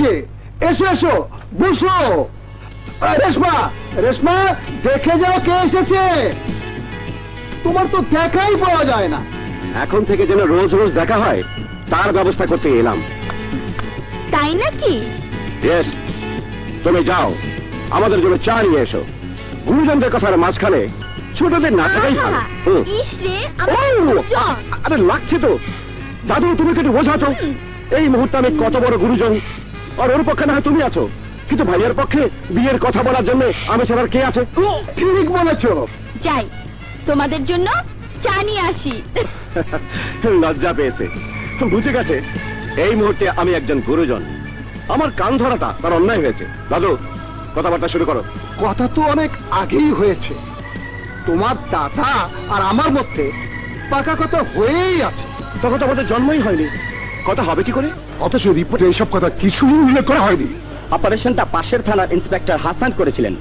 যে, এসো এসো, বসো। রেশমা, রেশমা, দেখে যাও কে এসেছে। তোমার তো দেখাই পাওয়া যায় না। এখন থেকে যেন রোজ রোজ দেখা হয় তার ব্যবস্থা করতে এলাম। তাই নাকি? ইয়েস, তুমি যাও আমাদের জন্য চা নিয়ে এসো। গুরুজনদের কথার মাঝখানে ছোটদের না থাকাই ভালো। আরে লাগছে তো দাদু, তুমি একটু বোঝাতো। এই মুহূর্তে আমি কত বড় গুরুজন, আর ওর পক্ষে না হয় তুমি আছো, কিন্তু ভাইয়ের পক্ষে বিয়ের কথা বলার জন্য আমি ছাড়ার কে আছে? ঠিক বলেছ। যাই তোমাদের জন্য চা নিয়ে আসি। লজ্জা পেয়েছে, বুঝে গেছে এই মুহূর্তে আমি একজন গুরুজন। আমার কান ধরাটা তার অন্যায় হয়েছে। দাদু, কথাবার্তা শুরু করো। কথা তো অনেক আগেই হয়েছে। তোমার দাদা আর আমার মধ্যে পাকা কথা হয়েই আছে। তখন তো আমাদের জন্মই হয়নি, কথা হবে কি করে? অথচ রিপোর্টে এইসব কথা কিছুই উল্লেখ করা হয়নি। অপারেশনটা পাশের থানার ইন্সপেক্টর হাসান করেছিলেন।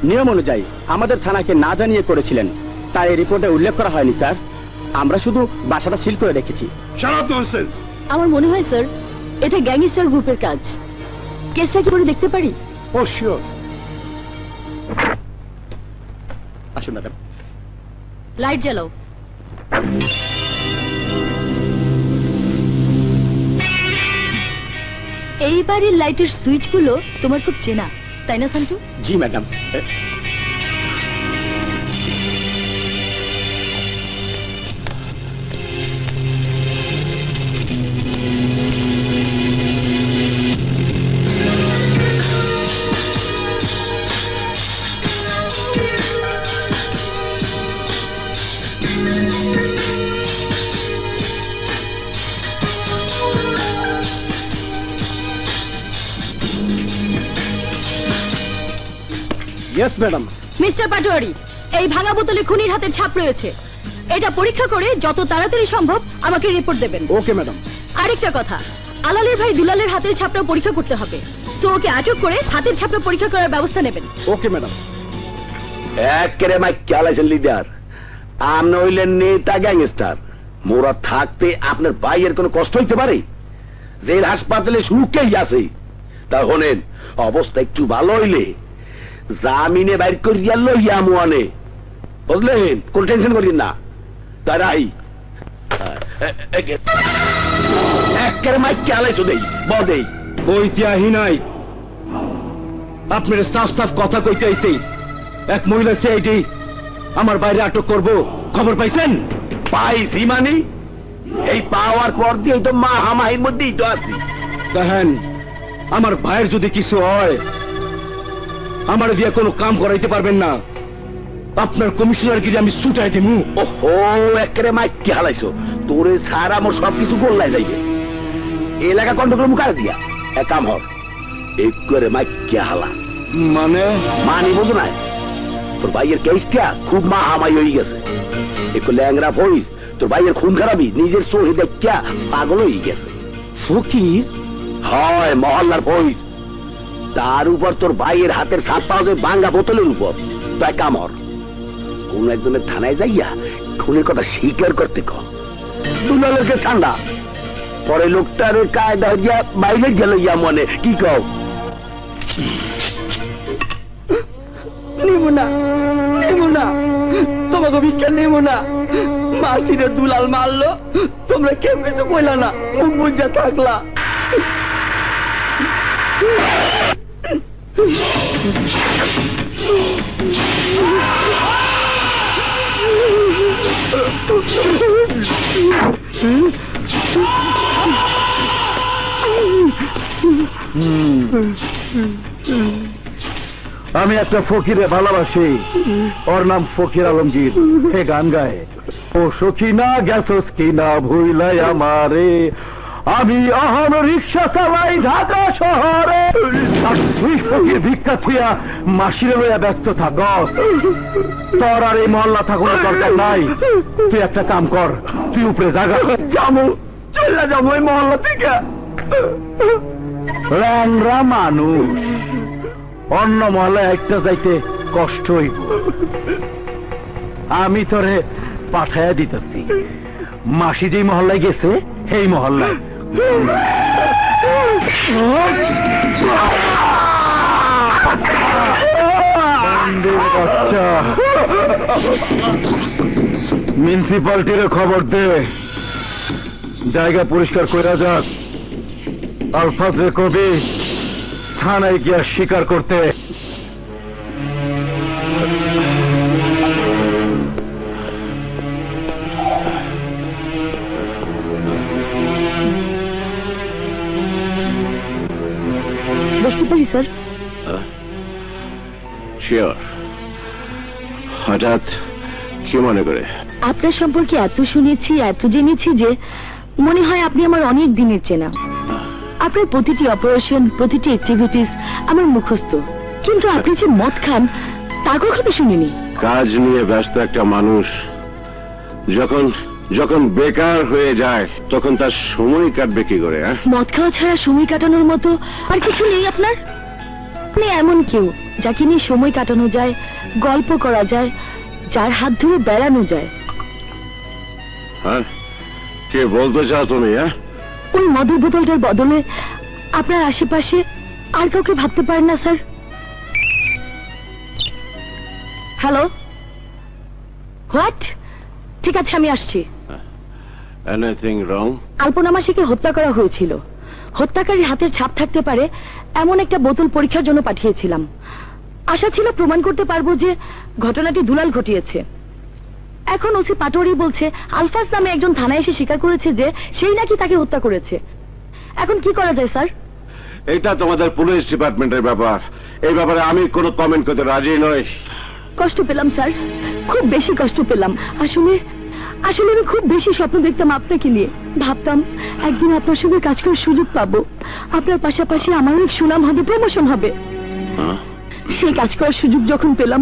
নিয়ম অনুযায়ী আমাদের থানাকে না জানিয়ে করেছিলেন, তাই এই রিপোর্টে উল্লেখ করা হয়নি স্যার। আমরা শুধু বাসাটা সিল করে রেখেছি। আমার মনে হয় স্যার এটা গ্যাংস্টার গ্রুপের কাজ। কেসটা কি করে দেখতে পারি? ও শিওর। আসুন ম্যাডাম। লাইট জ্বালাও। এই বাড়ির লাইটের সুইচ গুলো তোমার খুব চেনা, তাই না শান্তু? জি madam. Yes madam. Mister Patwari, এই ভাঙা বোতলে খুনির হাতের ছাপ রয়েছে। এটা পরীক্ষা করে যত তাড়াতাড়ি সম্ভব আমাকে রিপোর্ট দেবেন। Okay madam. আরেকটা কথা, আলালের ভাই দুলালের হাতের ছাপটা পরীক্ষা করতে হবে, তো ওকে আটক করে হাতের ছাপটা পরীক্ষা করার ব্যবস্থা নেবেন। Okay madam. একেরে মাই চালাইছেন লিডার, আপনি হইলেন নেতা গ্যাংস্টার। মোরা থাকতে আপনার ভাইয়ের কোনো কষ্ট হইতে পারে? জেল হাসপাতালে সুখেই আছে। তা হলেন অবস্থা একটু ভালো হইলে জামিনে বাইর করিয়া লইয়া মুয়ানে, বুঝলেন? কোন টেনশন করিন না। তারাই একের মাই চালাইছো দেই বদেই কইতে আহি নাই, আপনার সাফ সাফ কথা কইতে আইছি। এক মহিলা সিআইডি আমার বাইরে আটক করব, খবর পাইছেন? পাইছি মানে এই পাওয়ার পর দিয়ে তো মা হামাহির মধ্যেই তো আছি। দেখেন, আমার ভাইয়ের যদি কিছু হয় আমার দিয়ে কোনো কাম করাইতে পারবেন না। আপনার কমিশনার গিয়ে আমি ছুটাই দিমু। ওহো, একেবারে মাইকে হালাইছো। তোরে সারা আমার সবকিছু গোল্লাই যাইবে। এলাকা কন্ট্রোল মুখারে দিয়া এক কাম হর, একবারে মাইকে হালা। মানে মানি বোঝো না? তোর ভাইয়ের কেসটা খুব মা হামাই হয়ে গেছে। একটু ল্যাংরা ভই তোর ভাইয়ের খুন খারাপি নিজের চোখে দেখা পাগল হয়ে গেছে। ফকির হয় মহল্লার ভই, তার উপর তোর ভাইয়ের হাতের ছাপ পাওয়া যায় ভাঙ্গা বোতলের উপর। তো এক কাম হর, কোন একজনের থানায় যাইয়া খুনের কথা স্বীকার করতে কর। দুলালের ঠান্ডা পরে লোকটার কায়দা হইয়া বাইরে গেল ইয়া মনে কি কও? নেব না, নেব না, তোমাকে ভিক্ষা নেব না। মাসিরে দুলাল মারলো, তোমরা কেউ কিছু কইলা না, মুখ বুঝা থাকলা। আমি একটা ফকিরে ভালোবাসি, ওর নাম ফকির আলমগীর। সে গান গায়, ও সখিনা গেছস কিনা ভুইলাই আমারে, আমি অহন রিক্সা চালাই ঢাকা শহরে। তুই ফকির ভিক্ষা থুইয়া মাসিরে লইয়া ব্যস্ত থাক, তোর আর এই মহল্লা থাকার দরকার নাই। তুই একটা কাম কর, তুই উপরে জাগা যাবো, চলে যাবো এই মহল্লা থেকে। ল্যাংরা মানুষ অন্য মহল্লায় একটা যাইতে কষ্ট হইব। আমি তোরে পাঠাইয়া দিতেছি, মাসি যেই মহল্লায় গেছে সেই মহল্লায়। মিউনিসিপালিটির খবর দে, জায়গা পরিষ্কার কইরা যাক। আলফাজ রে কবি থানায় গিয়া স্বীকার করতে। বসতে পারি স্যার? শিওর। হঠাৎ কি মনে করে? আপনার সম্পর্কে এত শুনেছি, এত জেনেছি যে মনে হয় আপনি আমার অনেক দিনের চেনা। আপনার প্রতিটি অপারেশন, প্রতিটি অ্যাক্টিভিটিস আমার মুখস্থ, কিন্তু আপনি যে মদ খান তা কখনো শুনিনি। কাজ নিয়ে ব্যস্ত একটা মানুষ যখন যখন বেকার হয়ে যায় তখন তার সময় কাটবে কি করে? মদ খাওয়া ছাড়া সময় কাটানোর মতো আর কিছু নেই আপনার? আপনি এমন কেউ যাকে নিয়ে সময় কাটানো যায়, গল্প করা যায়, যার হাত ধরে বেড়ানো যায়। হ্যাঁ, কে বলতে চাও তুমি? ওই মদের বোতলটার বদলে আপনার আশেপাশে আর কাউকে ভাবতে পারেন না স্যার? Hello, what? ঠিক আছে, আমি আসছি। Anything wrong? আলপনা মাসিকে হত্যা করা হয়েছিল। হত্যাকারীর হাতের ছাপ থাকতে পারে এমন একটা বোতল পরীক্ষার জন্য পাঠিয়েছিলাম। আশা ছিল প্রমাণ করতে পারবো যে ঘটনাটি দুলাল ঘটিয়েছে। এখন ওসি পাটোয়ারি বলছে আলফাজ নামে একজন থানায় এসে স্বীকার করেছে যে সেই নাকি তাকে হত্যা করেছে। এখন কি করা যায় স্যার? এটা তোমাদের পুলিশ ডিপার্টমেন্টের ব্যাপার। এই ব্যাপারে আমি কোনো কমেন্ট করতে রাজি নই। কষ্ট পেলাম স্যার, খুব বেশি কষ্ট পেলাম। আসলে আমি খুব বেশি স্বপ্ন দেখতাম আপনাকে নিয়ে। ভাবতাম একদিন আপনার সঙ্গে কাজ করার সুযোগ পাবো, আপনার পাশাপাশি আমার অনেক সুনাম হবে, প্রমোশন হবে। সেই কাজ করার সুযোগ যখন পেলাম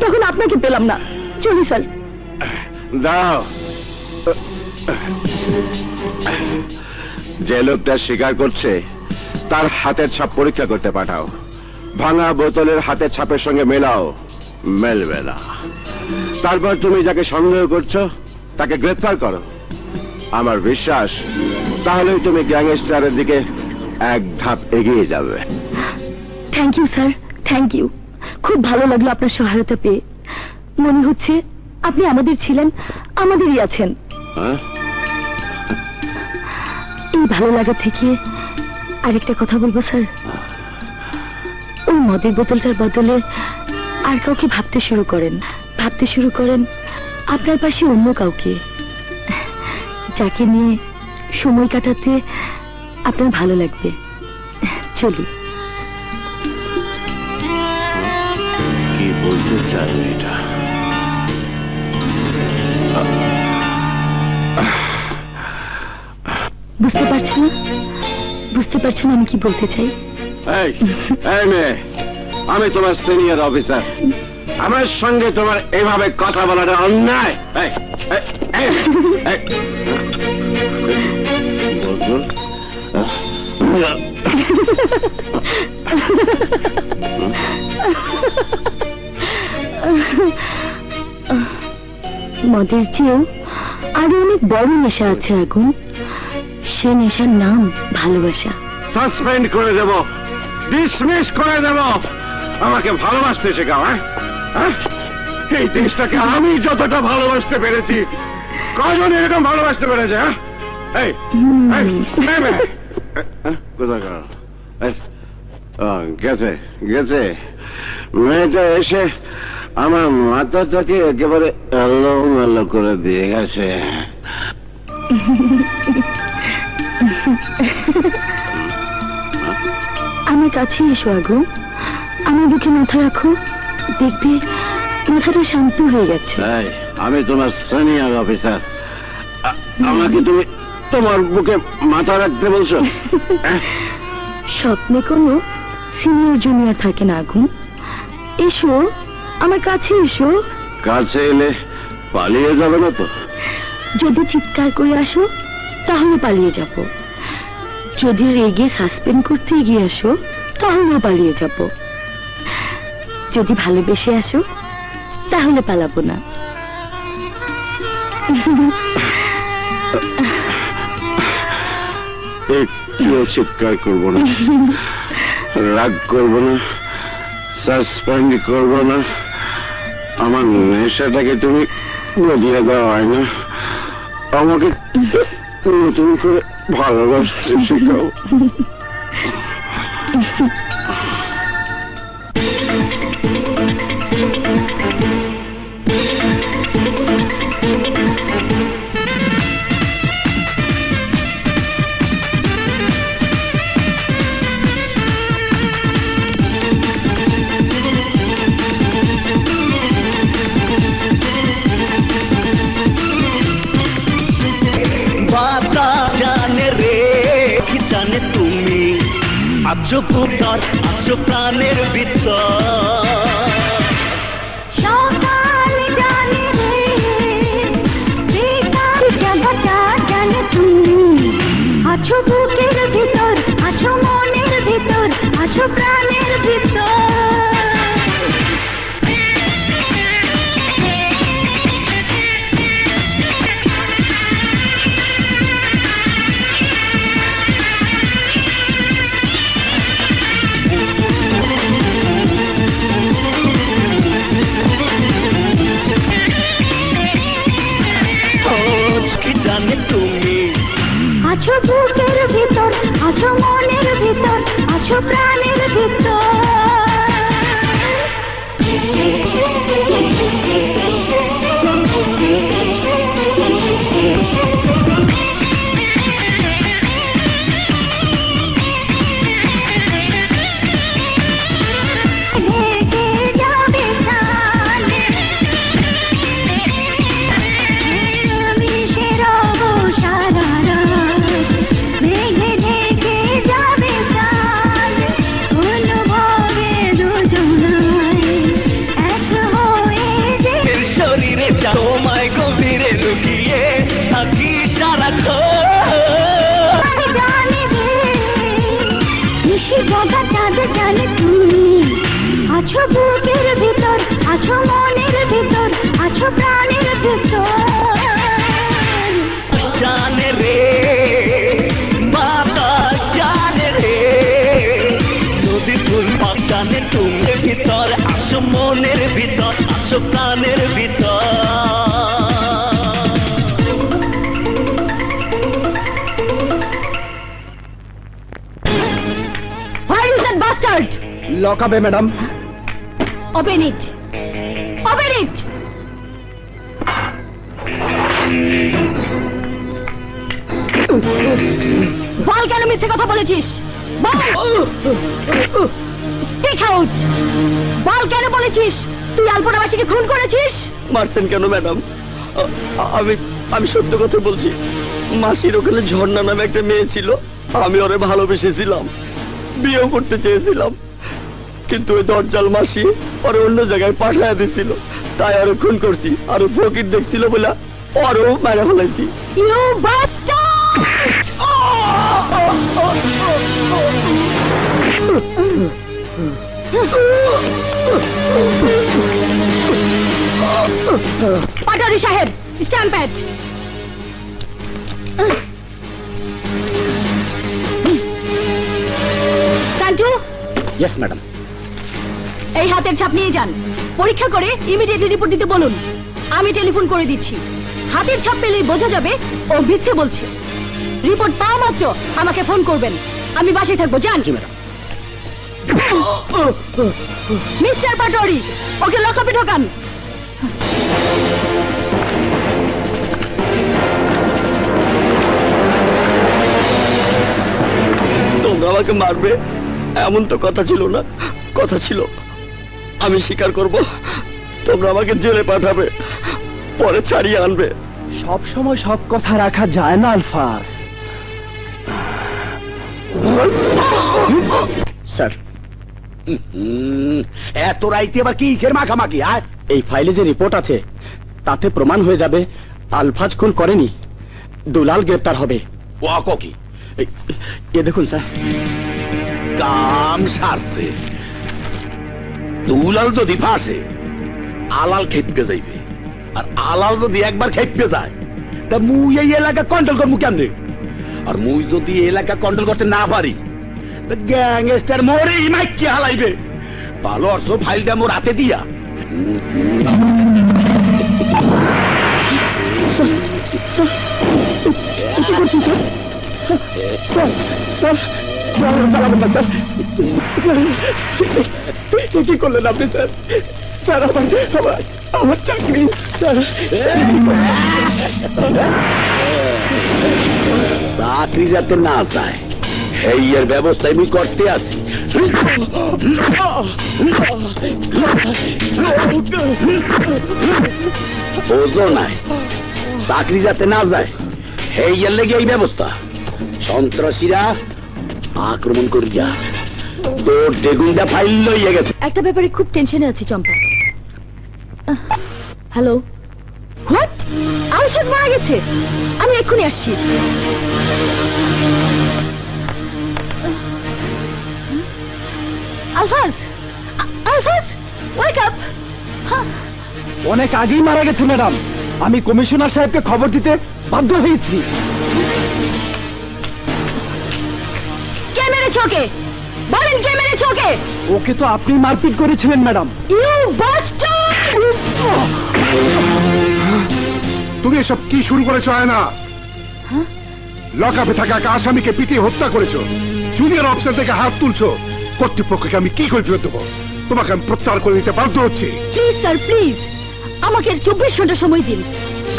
তখন আপনাকে পেলাম না। চলি স্যার। দাও, যে লোকটা স্বীকার করছে তার হাতের ছাপ পরীক্ষা করতে পাঠাও। ভাঙা বোতলের হাতের ছাপের সঙ্গে মেলাও, মেলবে না। তারপর তুমি যাকে সন্দেহ করছো তাকে গ্রেফতার করো। আমার বিশ্বাস তাহলেই তুমি গ্যাংস্টারের দিকে এক ধাপ এগিয়ে যাবে। Thank you sir, thank you. খুব ভালো লাগলো আপনার সহায়তা পেয়ে। মনে হচ্ছে আপনি আমাদের ছিলেন, আমাদেরই আছেন। এই ভালো লাগা থেকে আরেকটা কথা বলবো স্যার। ওই মদের বোতলটার বদলে আর কাউকে ভাবতে শুরু করেন আপনার পাশে অন্য কাউকে, যাকে নিয়ে সময় কাটাতে আপনার ভালো লাগবে। চলি। কি বলতে চাই এটা? বুঝতে পারছো না আমি কি বলতে চাই? এই মেয়ে, আমি তোমার সিনিয়র অফিসার। আমার সঙ্গে তোমার এভাবে কথা বলাটা অন্যায়। মদের চেয়েও আরো অনেক বড় নেশা আছে আগুন। সে নেশার নাম ভালোবাসা। সাসপেন্ড করে দেব, ডিসমিস করে দেব। আমাকে ভালোবাসতে শেখাও। এই দেশটাকে আমি যতটা ভালোবাসতে পেরেছি কজন এরকম ভালোবাসতে পেরেছে? গেছে গেছে মেয়েটা এসে আমার মাথাটাকে একেবারে এলোমেলো করে দিয়ে গেছে। আমার কাছে এসো আগুন, আমার বুকে মাথা রাখো, দেখবে মাথাটা শান্ত হয়ে গেছে। আমি তোমার সিনিয়র অফিসার, আমাকে তুমি তোমার বুকে মাথা রাখতে বলছো? স্বপ্নে কোনো সিনিয়র জুনিয়র থাকে না আগুন। এসো আমার কাছে এসো। কাছে এলে পালিয়ে যাবে না তো? যদি চিৎকার করে আসো তাহলে পালিয়ে যাব, যদি রেগে সাসপেন্ড করতে এগিয়ে আসো তাহলে পালিয়ে যাব, যদি ভালোবেসে আসো তাহলে পালাবো না। কেউ চিৎকার করবো না, রাগ করবো না, সাসপেন্ড করবো না। আমার নেশাটাকে তুমি বলিয়ে দেওয়া হয় না, আমাকে নতুন করে ভালোবাসতে শেখাও। আছো কোথার, আছো প্রাণের ভিতর। সকাল জানে রে, বেকার জায়গাটা জানে তুমি। আছো বুকের ভিতর, আছো মনের ভিতর, আছো প্রাণের ভিতর। আছো বুকের ভিতর, আছো মনের ভিতর, আছো প্রাণের ভিতর। আছো বুকের ভিতর, আছো মনের ভিতর, আছো প্রাণের ভিতর। জানে রে বাবা, জানে রে নদী ফুল জানে তুমি ভিতর, আছো মনের ভিতর, আছো প্রাণের ভিতর। Where is that bastard? লক আপে madam. Open it! Open it! বল, কেন মিথ্যে কথা বলেছিস? Speak out! বল, কেন বলেছিস তুই আলপনাবাসীকে খুন করেছিস? মারছেন কেন ম্যাডাম? আমি সত্য কথা বলছি। মাসির ওখানে ঝর্ণা নামে একটা মেয়ে ছিল, আমি ওরে ভালোবেসেছিলাম, বিয়েও করতে চেয়েছিলাম, কিন্তু ওই দরজাল মাসি ওরে অন্য জায়গায় পাঠায় দিছিল, তাই ওরে খুন করছি। আর ফকির দেখছিল বলে ওরও মেরে ফেলাইছি। You bastard! পাটারি সাহেব, stamp pad. Santu. Yes madam. এই হাতের ছাপ নিয়ে যান, পরীক্ষা করে ইমিডিয়েটলি রিপোর্ট দিতে বলুন। আমি টেলিফোন করে দিচ্ছি, হাতের ছাপ পেলেই বোঝা যাবে ও মিথ্যে বলছে। রিপোর্ট পাওয়া মাত্র আমাকে ফোন করবেন, আমি বাসায় থাকবো। যান। জি ম্যাডাম। মিস্টার পাটোয়ারি, ওকে লকআপে ঢোকান। তোমরা আমাকে মারবে এমন তো কথা ছিল না। কথা ছিল আমি স্বীকার করব, তোমরা আমাকে জেলে পাঠাবে, পরে ছাড়িয়ে আনবে। সব সময় সব কথা রাখা যায় না আলফাজ। স্যার, এত রাইতে আবার কি কিসের মাখামাখি? এই ফাইলে যে রিপোর্ট আছে তাতে প্রমাণ হয়ে যাবে আলফাজ খুন করেনি, দুলাল গ্রেপ্তার হবে। ও কি এ দেখুন স্যার, কাম সারছে। দুলাল যদি ফাঁসে, আলাল খেপে যাইবে, আর আলাল যদি একবার খেপে যায়, তা মুই এই এলাকা কন্ট্রোল করবো কেমনে? আর মুই যদি এলাকা কন্ট্রোল করতে না পারি গ্যাংস্টার মোরে মাইকে হালাইবে। ভালো অর্থ ফাইলটা মোর হাতে দিয়া কি করছেন স্যার? স্যার স্যার না স্যার, কি করলেন আপনি স্যার? স্যার আমার চাকরি স্যার। চাকরি যাতে না চায় এই এর ব্যবস্থা আমি করতে আসি। বোঝো নাই চাকরি যাতে না যায় এই এর লেগে এই ব্যবস্থা। সন্ত্রাসীরা আক্রমণ করিয়া তোর ডেগুনটা ফাইল লইয়া গেছে। একটা ব্যাপারে খুব টেনশনে আছি চম্পা। Hello, what? আলফাজ মারা গেছে? আমি এক্ষুনি আসছি। Alfaz, Alfaz, wake up. অনেক আগেই মারা গেছে ম্যাডাম। আমি কমিশনার সাহেবকে খবর দিতে বাধ্য হয়েছি। কে মেরেছে ওকে? বলেন কে মেরেছে ওকে? ওকে তো আপনি মারপিট করেছিলেন ম্যাডাম। You bastard! তুমি এসব কি শুরু করেছো আয়না? লকআপে থাকা এক আসামিকে পিটিয়ে হত্যা করেছো, জুনিয়র অফিসার থেকে হাত তুলছো। কর্তৃপক্ষকে আমি কি করে ফেরত দেবো? তোমাকে আমি প্রত্যাহার করে দিতে বাধ্য হচ্ছি। প্লিজ স্যার, প্লিজ আমাকে 24 ঘন্টা সময় দিন।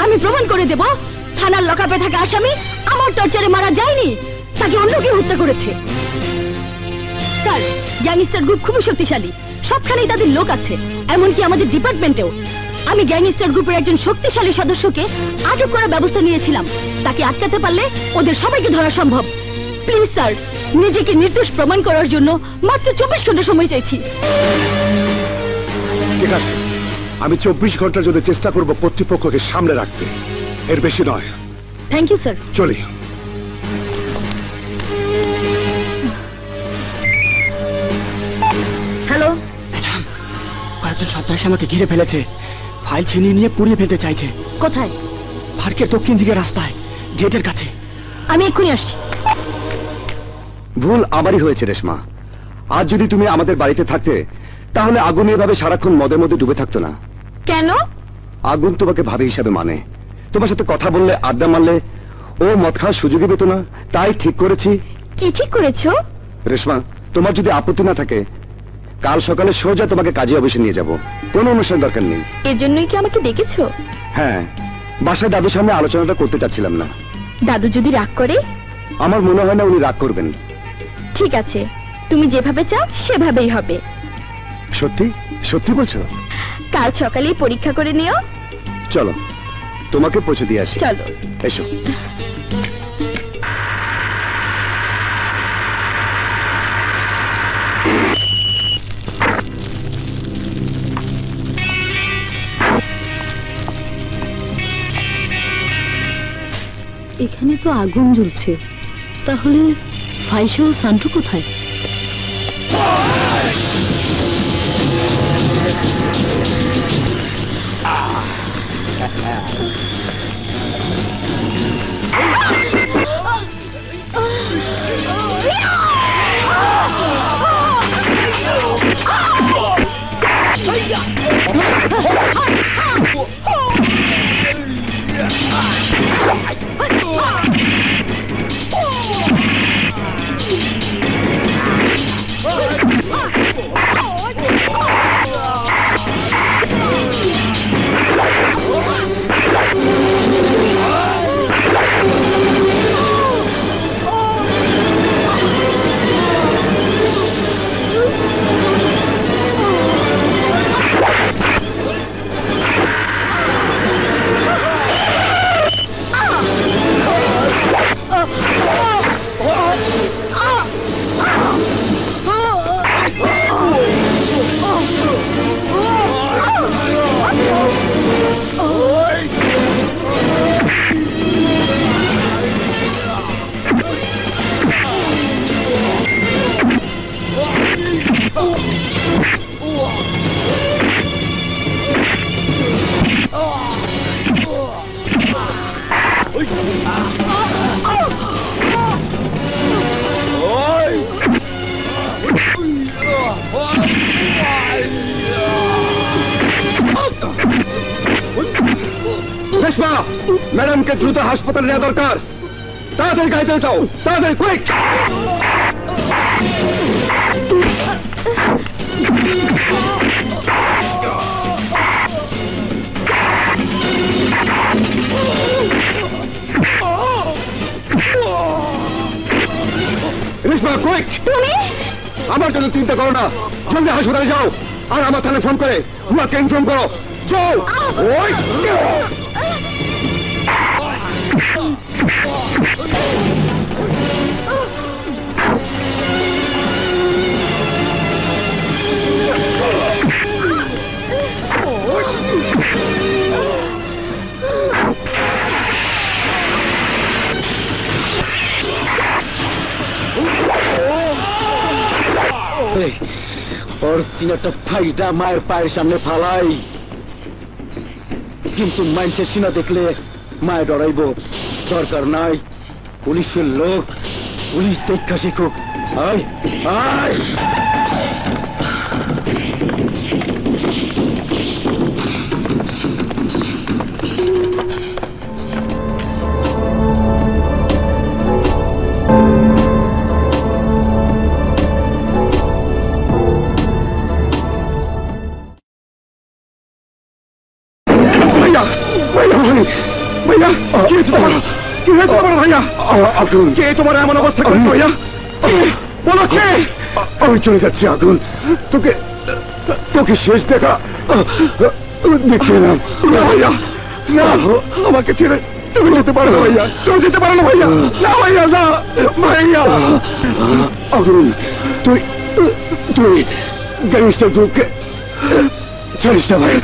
আমি প্রমাণ করে দেব থানার লকআপে থাকা আসামি আমার টর্চারে মারা যায়নি, তাকে অন্য কেউ হত্যা করেছে। স্যার, গ্যাংস্টার গ্রুপ খুবই শক্তিশালী, সবখানেই তাদের লোক আছে, এমনকি আমাদের ডিপার্টমেন্টেও। আমি গ্যাংস্টার গ্রুপের একজন শক্তিশালী সদস্যকে আটক করার ব্যবস্থা নিয়েছিলাম। তাকে আটকাতে পারলে ওদের সবাইকে ধরা সম্ভব। প্লিজ স্যার, নিজেকে নির্দোষ প্রমাণ করার জন্য মাত্র 24 ঘন্টা সময় চাইছি। ঠিক আছে, আমি 24 ঘন্টার জন্য চেষ্টা করব কর্তৃপক্ষকে সামনে রাখতে, এর বেশি নয়। Thank you sir. চলি। হ্যালো ম্যাডাম, কয়েকজন সন্ত্রাসী আমাকে ঘিরে ফেলেছে। ফাইল ছিনিয়ে নিয়ে পুড়িয়ে ফেলতে চাইছে। কোথায়? পার্কের দক্ষিণ দিকে রাস্তায়, গেটের কাছে। আমি এক্ষুনি আসছি। ভুল আমারই হয়েছে রেশমা। আজ যদি তুমি আমাদের বাড়িতে থাকতে তাহলে আগুন এভাবে সারাক্ষণ মদের মধ্যে ডুবে থাকতো না। কেন? আগুন তোমাকে ভাবি হিসাবে মানে, তোমার সাথে কথা বললে, আড্ডা মারলে ও মদ খাওয়ার সুযোগই পেত না। তাই ঠিক করেছি। কি ঠিক করেছো? রেশমা, তোমার যদি আপত্তি না থাকে কাল সকালে সোজা তোমাকে কাজী অফিসে নিয়ে যাব। কোনো অনুষ্ঠান দরকার নেই। এর জন্যই কি আমাকে ডেকেছো? হ্যাঁ, বাসায় দাদুর সামনে আলোচনাটা করতে চাচ্ছিলাম না। দাদু যদি রাগ করে? আমার মনে হয় না উনি রাগ করবেন। ঠিক আছে, তুমি যেভাবে চাও সেভাবেই হবে। সত্যি সত্যি বলছো? কাল সকালেই পরীক্ষা করে নিও। চলো, তোমাকে পৌঁছে দিয়ে আসি। চলো। এসো। এখানে তো আগুন জ্বলছে, তাহলে ফাইসা ও সান্টু কোথায়? রেশমা, ম্যাডামকে দ্রুত হাসপাতালে নেওয়া দরকার। তাড়াতাড়ি গাড়িতে উঠাও, তাড়াতাড়ি কুইক। রেশমা কুইক, আমার জন্য চিন্তা করো না, জলদি হাসপাতালে যাও আর আমার থানায় ফোন করে উনাকে ইনফর্ম করো। যাও। ওই ওর সিনাটা ফাইটা মায়ের পায়ের সামনে ফালাই, কিন্তু মানুষের সিনা দেখলে মায়ের ডরাইব। দরকার নাই, পুলিশের লোক, পুলিশ দেখা শিখুক। আয় আয়। আগুন, কে তোমার এমন অবস্থা করছে ভাইয়া? বলো কে? আমি চলে যাচ্ছি আগুন, তোকে তোকে শেষ দেখা দেখতে এলাম। ভাইয়া না, আমাকে ছেড়ে তুমি যেতে পারো না ভাইয়া, তুমি যেতে পারো না ভাইয়া। না ভাইয়া, না ভাইয়া। আগুন, তুই তুই গ্যাংস্টার গ্রুপকে ছাড়িস না ভাই,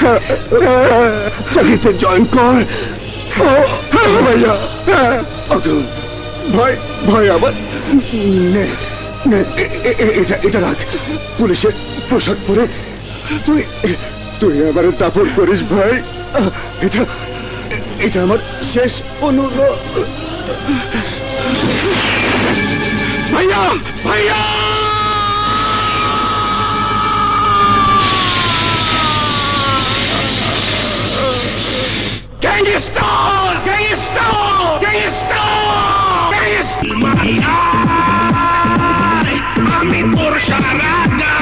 চাকরিতে জয়েন কর। ভাইয়া আগুন, ভাই ভাই আমার এটা রাখ, পুলিশের পোশাক পরে তুই তুই আমার দাফন করিস ভাই। এটা এটা আমার শেষ অনুরোধ। ভাইয়া ভাইয়া Gangster! Gangster! Gangster! Gangster! Kami Porsche-Rada!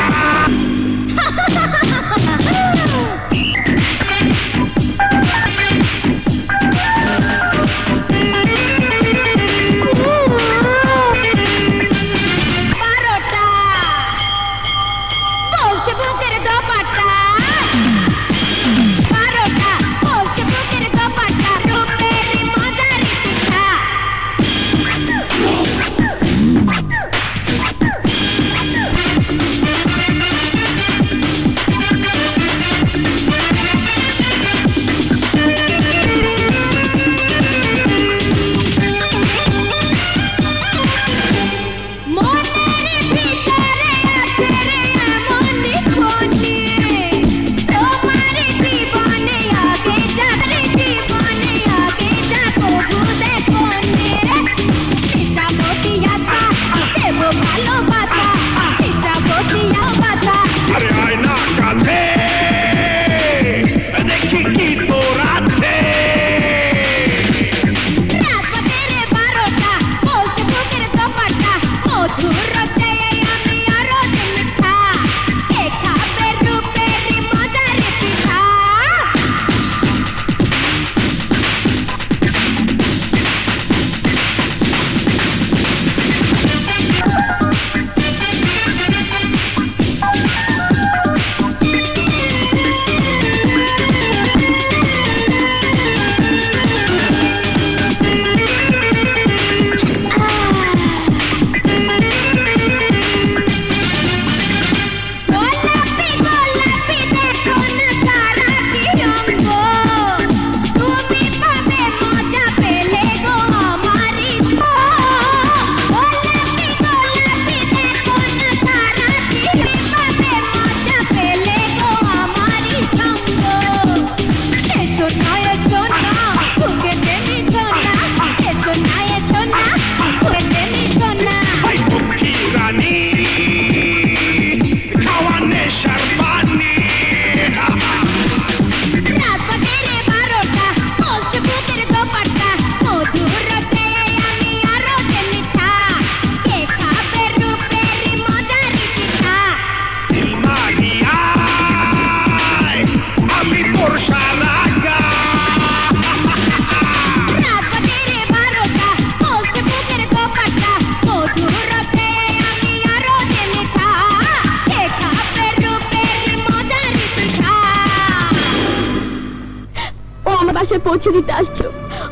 পৌঁছে দিতে আসছো,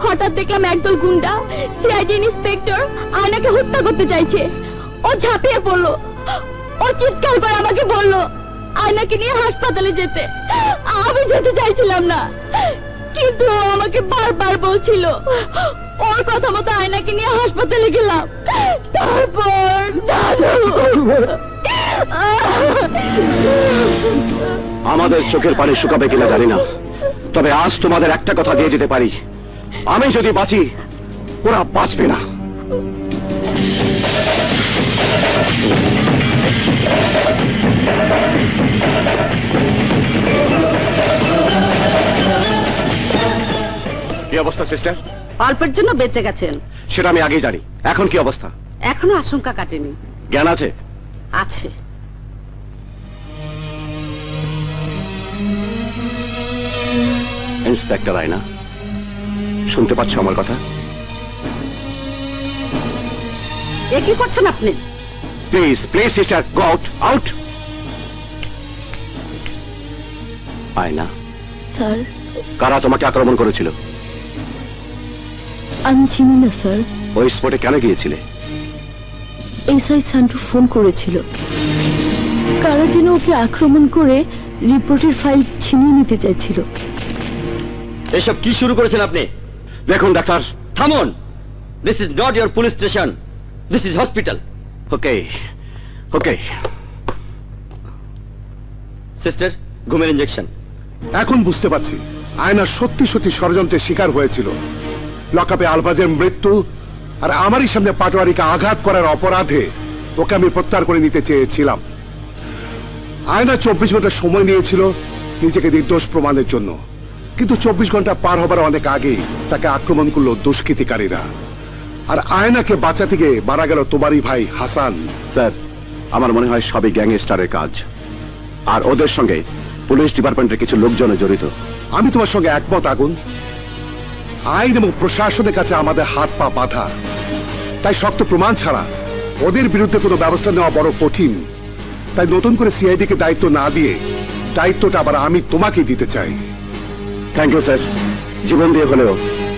হঠাৎ দেখলাম একদল গুন্ডা সিআইডি ইন্সপেক্টর আয়নাকে হত্যা করতে চাইছে। ও ঝাঁপিয়ে পড়লো, ও চিৎকার করে আমাকে বললো আয়নাকে নিয়ে হাসপাতালে যেতে। আমি যেতে চাইছিলাম না, কিন্তু ও আমাকে বারবার বলছিল। ওর কথা মতো আয়নাকে নিয়ে হাসপাতালে গেলাম। তারপর আমাদের চোখের পানি শুকাবে কিনা জানি না, তবে আজ তোমাদের একটা কথা দিয়ে যেতে পারি, আমি যদি বাঁচি ওরা বাঁচবে না। কি অবস্থা সিস্টার? অল্পের জন্য বেঁচে গেছেন, সেটা আমি আগেই জানি। এখন কি অবস্থা? এখনো আশঙ্কা কাটেনি। জ্ঞান আছে? আছে। ইন্সপেক্টর আয়না, শুনতে পাচ্ছ আমার কথা? এ কি করছেন আপনি? Please please sister, go out out. আয়না, স্যার, কারা তোমাকে আক্রমণ করেছিল? আমি চিনি না স্যার। ওই স্পটে কেন গিয়েছিলে? এসআই সান্টু ফোন করেছিল, কারা যেন ওকে আক্রমণ করে রিপোর্টের ফাইল ছিনিয়ে নিতে চাইছিল। এসব কি শুরু করেছেন আপনি? দেখুন ডাক্তার, থামুন। This is not your police station, this is hospital. Okay okay. Sister, ঘুমের ইঞ্জেকশন। এখন বুঝতে পারছি আয়না সত্যি সত্যি ষড়যন্ত্রের শিকার হয়েছিল। লকআপে আলবাজের মৃত্যু আর আমারই সামনে পাটোয়ারিকে আঘাত করার অপরাধে ওকে আমি প্রত্যাহার করে নিতে চেয়েছিলাম। আয়না 24 ঘন্টা সময় নিয়েছিল নিজেকে নির্দোষ প্রমাণের জন্য, কিন্তু 24 ঘন্টা পার হবার অনেক আগেই তাকে আক্রমণ করলো দুষ্কৃতিকারীরা। আর আয়নাকে বাঁচাতে গিয়ে মারা গেল তোমারই ভাই হাসান। স্যার, আমার মনে হয় সবই গ্যাংস্টারের কাজ, আর ওদের সঙ্গে পুলিশ ডিপার্টমেন্টের কিছু লোকজন জড়িত। আমি তোমার সঙ্গে একমত আগুন। আইন এবং প্রশাসনের কাছে আমাদের হাত পা বাঁধা, তাই শক্ত প্রমাণ ছাড়া ওদের বিরুদ্ধে কোনো ব্যবস্থা নেওয়া বড় কঠিন। তাই নতুন করে সিআইডি কে দায়িত্ব না দিয়ে দায়িত্বটা আবার আমি তোমাকে দিতে চাই। থ্যাংক ইউ স্যার, জীবন দিয়ে হলেও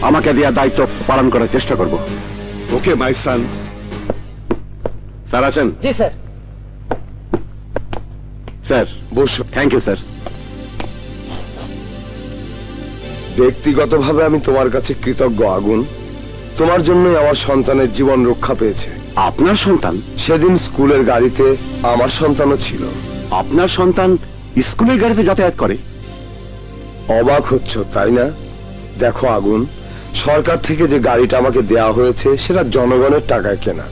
আমাকে দেওয়া দায়িত্ব পালন করার চেষ্টা করব। ওকে মাই সান। স্যার আছেন? জি স্যার। স্যার বসো। Thank you sir. ব্যক্তিগতভাবে আমি তোমার কাছে কৃতজ্ঞ আগুন। তোমার জন্যই আমার সন্তানের জীবন রক্ষা পেয়েছে। আপনার সন্তান? সেদিন স্কুলের গাড়িতে আমার সন্তানও ছিল। আপনার সন্তান স্কুলের গাড়িতে যাতায়াত করে? অবাক হচ্ছ তাই না? দেখো আগুন, সরকার থেকে যে গাড়িটা আমাকে দেয়া হয়েছে সেটা জনগণের টাকায় কেনা।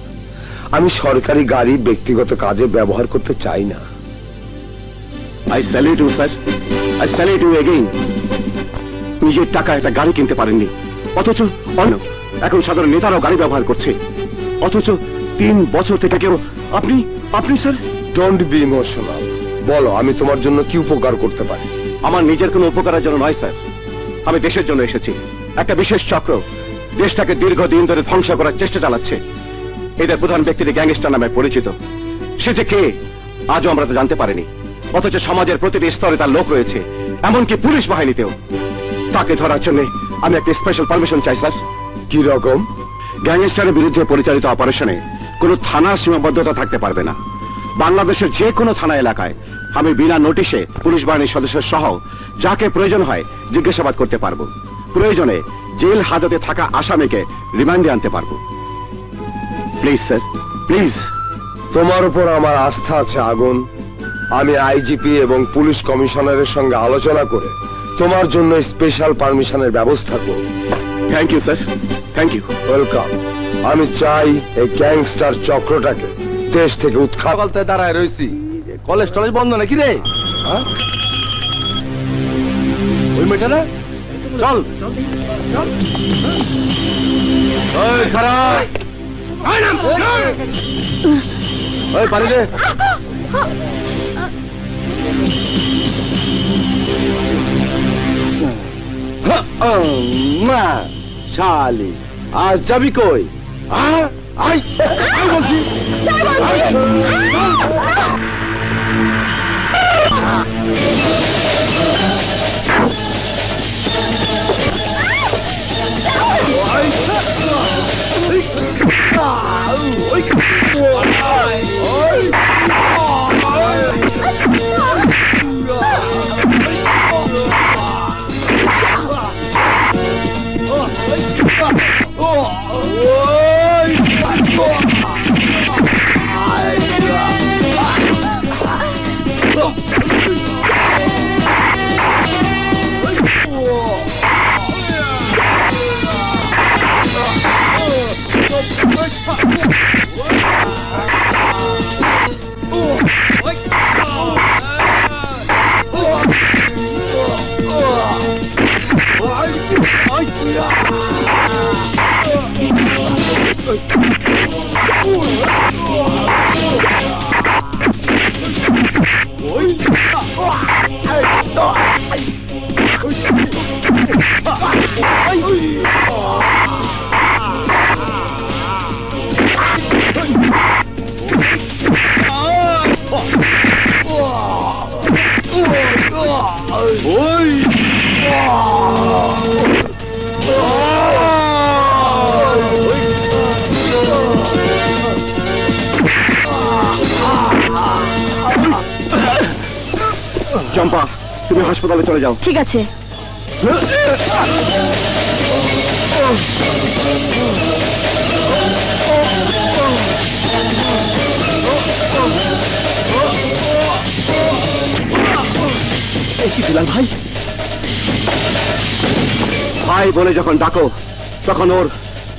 আমি সরকারি গাড়ি ব্যক্তিগত কাজে ব্যবহার করতে চাই না। I salute you sir, I salute you again. নিজের টাকা একটা গাড়ি কিনতে পারেননি, অথচ অন্য এখন সাধারণ নেতারাও গাড়ি ব্যবহার করছে, অথচ 3 বছর থেকে কেউ আপনি আপনি স্যার। Don't be emotional. বলো আমি তোমার জন্য কি উপকার করতে পারি? আমার নিজের কোনো উপকারের জন্য নয় স্যার, আমি দেশের জন্য এসেছি। একটা বিশেষ চক্র দেশটাকে দীর্ঘদিন ধরে ধ্বংস করার চেষ্টা চালাচ্ছে। এদের প্রধান ব্যক্তিটি গ্যাংস্টার নামে পরিচিত। সে যে কে আজও আমরা তো জানতে পারিনি, অথচ সমাজের প্রতিটি স্তরে তার লোক রয়েছে, এমনকি পুলিশ বাহিনীতেও। তাকে ধরার জন্য আমি একটা স্পেশাল পারমিশন চাই স্যার। কি রকম? গ্যাংস্টারের বিরুদ্ধে পরিচালিত অপারেশনে কোনো থানা সীমাবদ্ধতা থাকতে পারবে না। বাংলাদেশের যে কোনো থানা এলাকায় আমি বিনা নোটিশে পুলিশ বাহিনীর সদস্য সহ যাকে প্রয়োজন হয় জিজ্ঞাসাবাদ করতে পারবো। প্রয়োজনে জেল হাজতে থাকা আসামিকে রিমান্ডে আনতে পারবো। Please sir, please. তোমার উপর আমার আস্থা আছে আগুন। আমি আইজিপি এবং পুলিশ কমিশনারের সঙ্গে আলোচনা করে তোমার জন্য স্পেশাল পারমিশনের ব্যবস্থা করব। Thank you sir, thank you. Welcome. আমি চাই এই গ্যাংস্টার চক্রটাকে দেশ থেকে উৎখাত। সকালতে দাঁড়ায় রয়েছি, কলেজ টলেজ বন্ধ নাকি রে? ওই মেয়েটা না, চল খারাপ। ওই পানি দে। মা শালি, আজ যাবি কই? আই বলছি। চম্পা, তুমি হাসপাতালে চলে যাও। ঠিক আছে। কি বিলাল ভাই? ভাই বলে যখন ডাকো তখন ওর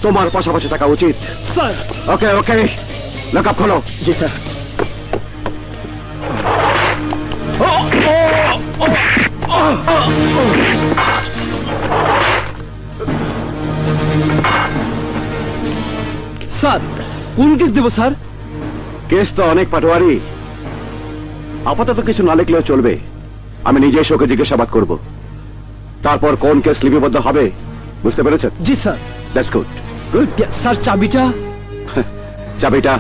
তোমার পাশাপাশি থাকা উচিত। স্যার। ওকে ওকে, লকআপ খোলো। জি স্যার। স্যার, কোন কেস দেব স্যার? কেস তো অনেক, পাটোয়ারি। আপাতত কিছু না লিখলেও চলবে, আমি নিজে এসে ওকে জিজ্ঞাসাবাদ করব, তারপর কোন কেস লিপিবদ্ধ হবে। বুঝতে পেরেছেন? জি sir. That's good good. Sir, চাবিটা? চাবিটা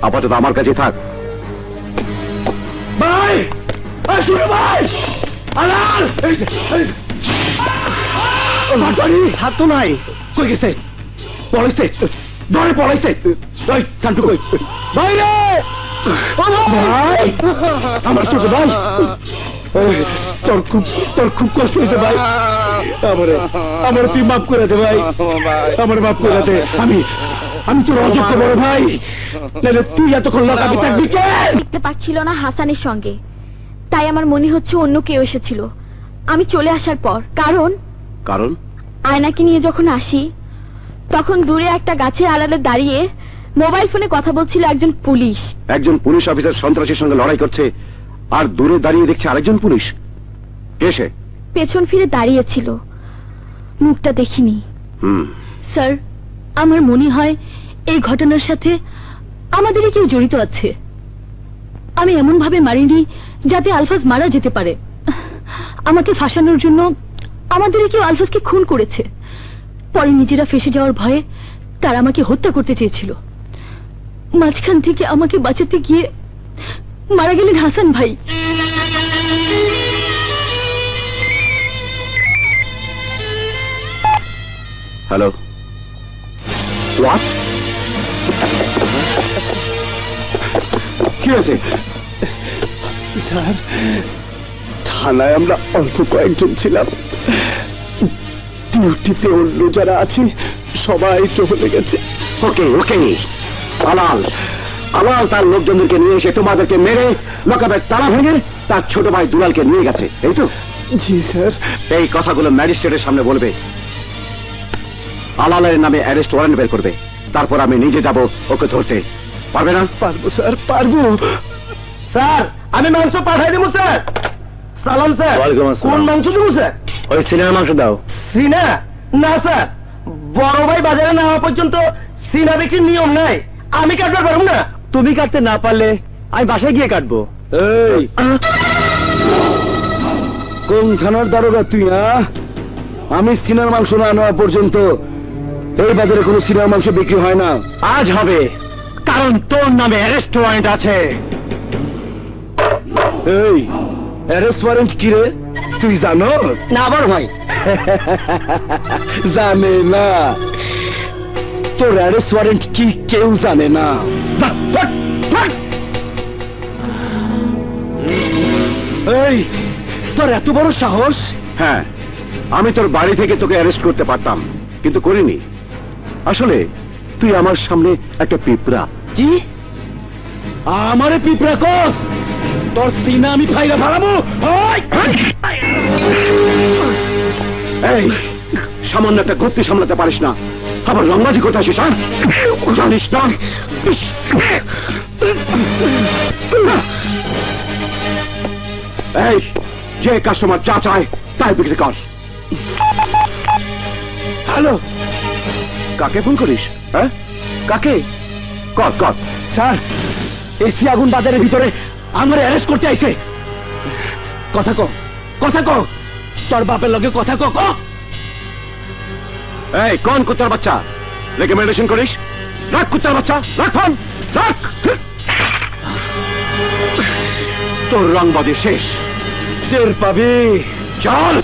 আপাতত আমার কাছে থাক। ভাই, শুনো ভাই, আলাল হাত তো নাই। কই গেছে? পলাইছে, ধরে পলাইছে। ওই শান্তু কই? বাইরে! ভাই, আমার ছোট ভাই, তোর খুব কষ্ট হয়েছে ভাই। আমার তুই মাফ করে দে ভাই, আমার মাফ করে দে। আমি তোর অযোগ্য বড় ভাই, নাহলে তুই এতক্ষণ লকাপে থাকবি কে? দেখতে পাচ্ছিল না হাসানের সঙ্গে, তাই আমার মনে হচ্ছে অন্য কেউ এসেছিল আমি চলে আসার পর। কারণ আয়নাকে নিয়ে যখন আসি তখন দূরে একটা গাছের আড়ালে দাঁড়িয়ে মোবাইল ফোনে কথা বলছিল একজন পুলিশ অফিসার সন্ত্রাসীর সঙ্গে লড়াই করছে, আর দূরে দাঁড়িয়ে দেখছে আরেকজন পুলিশ। কে সে? পেছন ফিরে দাঁড়িয়েছিল, মুখটা দেখিনি। স্যার, আমার মনে হয় এই ঘটনার সাথে আমাদেরই কেউ জড়িত আছে। আমি এমন ভাবে মারিনি যাতে আলফাজ মারা যেতে পারে। আমাকে ফাঁসানোর জন্য আমাদেরই কেউ আলফাজকে খুন করেছে। পরে নিজেরা ফেসে যাওয়ার ভয়ে তারা আমাকে হত্যা করতে চেয়েছিল। মাঝখান থেকে আমাকে বাঁচাতে গিয়ে মারা গেলেন হাসান ভাই। Hello, what? কি হয়েছে? স্যার, থানায় আমরা অল্প কয়েকজন ছিলাম, ডিউটিতে অন্য যারা আছে সবাই চলে গেছে। ওকে ওকে, আলাল তার লোকজনদেরকে নিয়ে এসে তোমাদেরকে মেরে লকাপের তালা ভেঙে তার ছোট ভাই দুলালকে নিয়ে গেছে, এই তো? জি স্যার। এই কথাগুলো ম্যাজিস্ট্রেটের সামনে বলবে, আলালের নামে অ্যারেস্ট ওয়ারেন্ট বের করবে, তারপর আমি নিজে যাব ওকে ধরতে। পারবে না? পারবো স্যার, পারবো। স্যার, আমি মাংস পাঠাই দেবো স্যার। সালাম স্যার। কোন মাংস দেবো স্যার? ওই সিনার মাংস দাও। সিনা? না স্যার, বড় ভাই বাজারে না হওয়া পর্যন্ত সিনা বিক্রির নিয়ম নাই, আমি কাটতে পারবো না। তুমি কাটতে না পারলে আমি বাসায় গিয়ে কাটবো। এই কোন থানার দারোগা তুই? আমি সিনার মাংস না নেওয়া পর্যন্ত এই বাজারে কোনো সিনার মাংস বিক্রি হয় না। আজ হবে, কারণ তোর নামে অ্যারেস্ট ওয়ারেন্ট আছে। এই অ্যারেস্ট ওয়ারেন্ট কি রে, তুই জানো? না বড় ভাই। জানে না? তোর অ্যারেস্ট ওয়ারেন্ট কি কেউ জানে না? এই, তোর এত বড় সাহস? হ্যাঁ, আমি তোর বাড়ি থেকে তোকে অ্যারেস্ট করতে পারতাম, কিন্তু করিনি। আসলে তুই আমার সামনে একটা পিঁপড়া। কি? আমারে পিঁপড়া কস? তোর সিনা আমি ফাইরা মারাবো। এই সামান্য একটা গতি সামলাতে পারিস না, আবার রংবাজি করতে আসিস? হ্যাঁ, জানিস না এই যে কাস্টমার যা চায় তাই বিক্রি কর। হ্যালো, কাকে ফোন করিস? হ্যাঁ, কাকে? কর কর। স্যার, এসি আগুন বাজারের ভিতরে আমার অ্যারেস্ট করতে আইছে। কথা কো, কথা কো, তোর বাপের লগে কথা কো। এই কোন কুত্তার বাচ্চা রেকমেন্ডেশন করিস? রাখ কুত্তার বাচ্চা, রাখ ফোন, রাখ। তোর রংবাদী শেষ, টের পাবি। চল।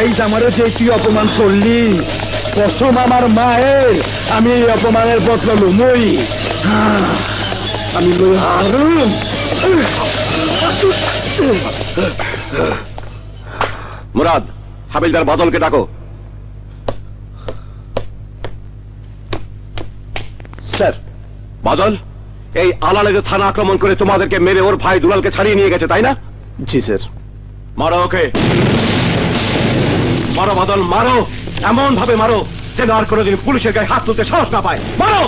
এই আমারও যে তুই অপমান করলি, কসম আমার মায়ের, আমি এই অপমানের বদলা লুমই। আমি মুরাদ, হাবিলদার বাদলকে ডাকো। স্যার। বাদল, এই আলালে থানা আক্রমণ করে তোমাদেরকে মেরে ওর ভাই দুলালকে ছাড়িয়ে নিয়ে গেছে, তাই না? জি স্যার। মারো ওকে, মারো বাদল, মারো, এমন ভাবে মারো যেন আর কোনোদিন পুলিশের গায়ে হাত তুলতে সাহস না পায়। মারো।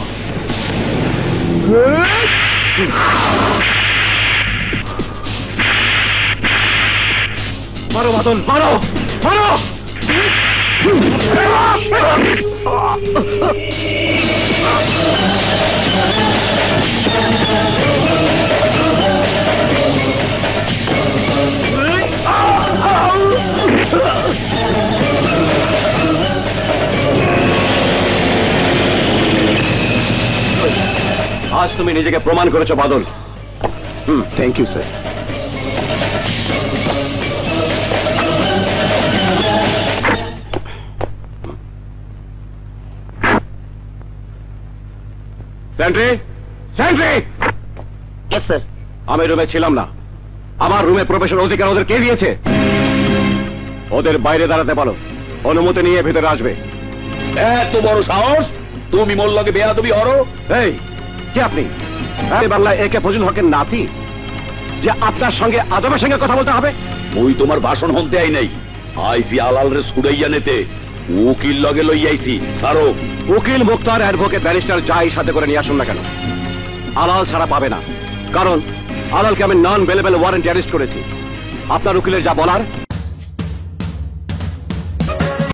মারো বাদল, মারো, মারো। আজ তুমি নিজেকে প্রমাণ করেছো Badal. Thank you sir. Sentry, sentry. Yes sir. আমি রুমে ছিলাম না, আমার রুমে প্রবেশের অধিকার ওদের কে দিয়েছে? ওদের বাইরে দাঁড়াতে বলো, অনুমতি নিয়ে ভেতরে আসবে। এত বড় সাহস, তুমি মোর লগে বেয়াদবি হরো? এই কে আপনি? এই বাংলায় একে ফজল হকের নাতি, যে আপনার সঙ্গে আদবের সঙ্গে কথা বলতে হবে? ওই তোমার ভাষণ হতে আই নাই, আইসি আলাল রে ছুড়াইয়া নিতে, উকিল লগে লই আইছি। সারো। উকিল, মুক্তার, অ্যাডভোকেট, ব্যারিস্টার যাই সাথে করে নিয়ে আসুন না কেন, আলাল ছাড়া পাবে না। কারণ আলালকে আমি নন বেলেবল ওয়ারেন্ট অ্যারেস্ট করেছি। আপনার উকিলের যা বলার